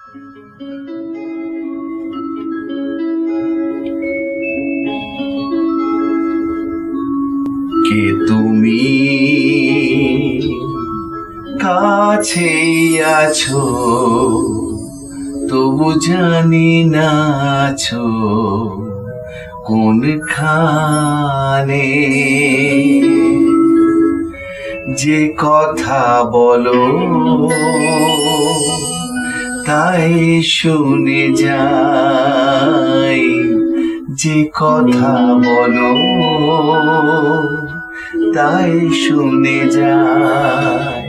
কে তুমি কাছে আছো তবু জানি না আছো কোনখানে। যে কথা বলো তাই শুনে যাই, যে কথা বলো তাই শুনে যাই।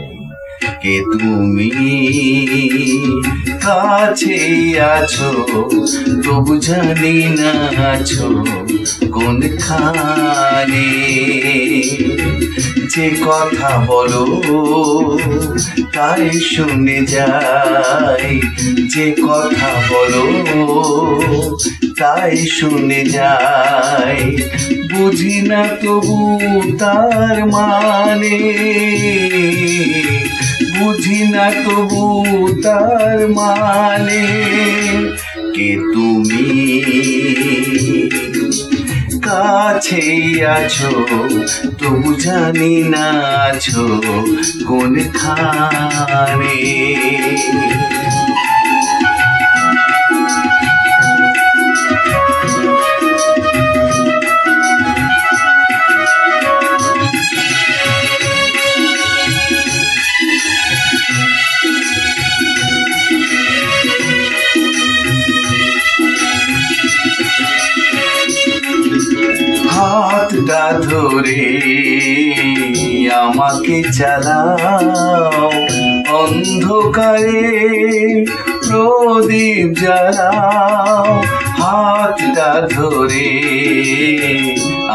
কে তুমি কাছে আছো তবু জানি না আছো কোনখানে। যে কথা বলো তাই শুনে যাই, যে কথা বলো তাই শুনে যাই। বুঝি না তবু তার মানে, বুঝি না তবু তার মানে। কে তুমি কাছে আছো তবু জানি না আছো কোনখানে। হাতটা ধরে আমাকে চালাও, অন্ধকারে প্রদীপ জ্বালাও। হাতটা ধরে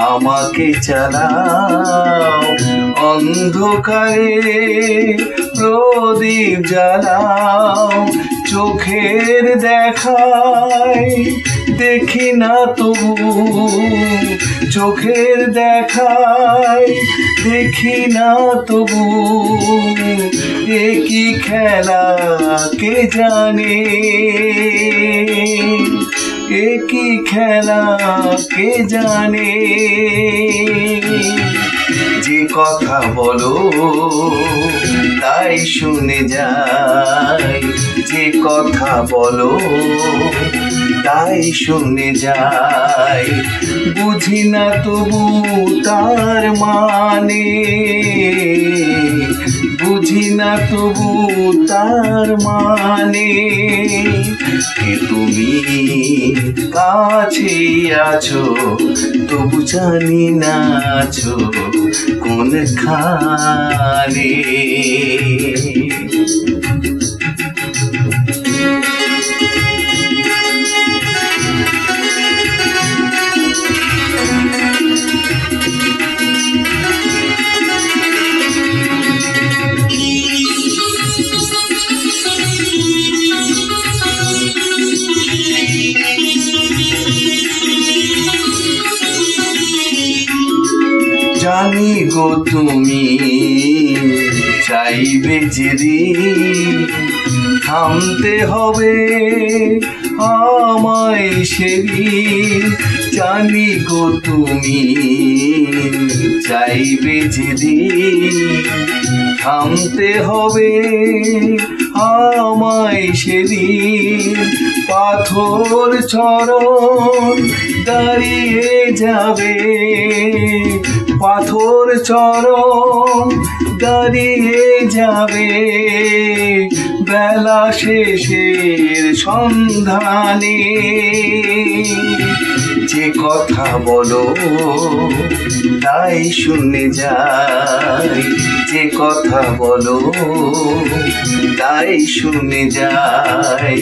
আমাকে চালাও, অন্ধকারে প্রদীপ জ্বালাও। চোখের দেখায় দেখি না তবু, চোখের দেখায় দেখি না তবু। একই খেলা কে জানে, একই খেলা কে জানে। যে কথা বলো তাই শুনে যাই, যে কথা বলো তাই শুনে যাই। বুঝি না তবু তার মানে, বুঝি না তবু তার মানে। কে তুমি কাছে আছো তবু জানি না আছো কোনখানে। জানি গো তুমি চাইবে যেদিন, থামতে হবে আমায় সেদিন। জানি গো তুমি চাইবে যেদিন, থামতে হবে আমায় সেদিন। পাথর চরণ দাঁড়িয়ে যাবে, পাথর চরণ দাঁড়িয়ে যাবে। বেলা শেষের সন্ধানে। যে কথা বলো তাই শুনে যাই, যে কথা বলো তাই শুনে যাই।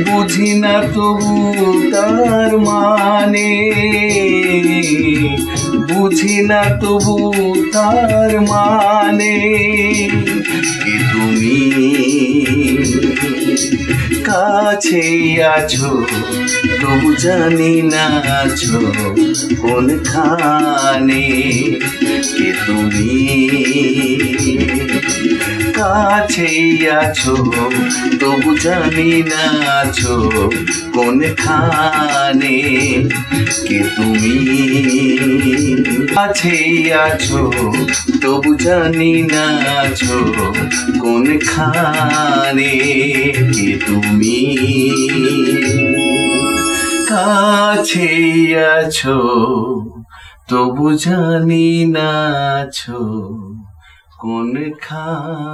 বুঝি না তবু তার মানে, বুঝি না তবু তার মানে। কে তুমি কাছে আছো তবু জানি না আছো কোনখানে। কে তুমি কাছেই আছো তবু জানি না আছো কোনখানে। কে তুমি? কাছেই আছো তবু জানি না আছো কোনখানে। কে তুমি? কাছেই আছো তবু জানি না আছো কোনখানে।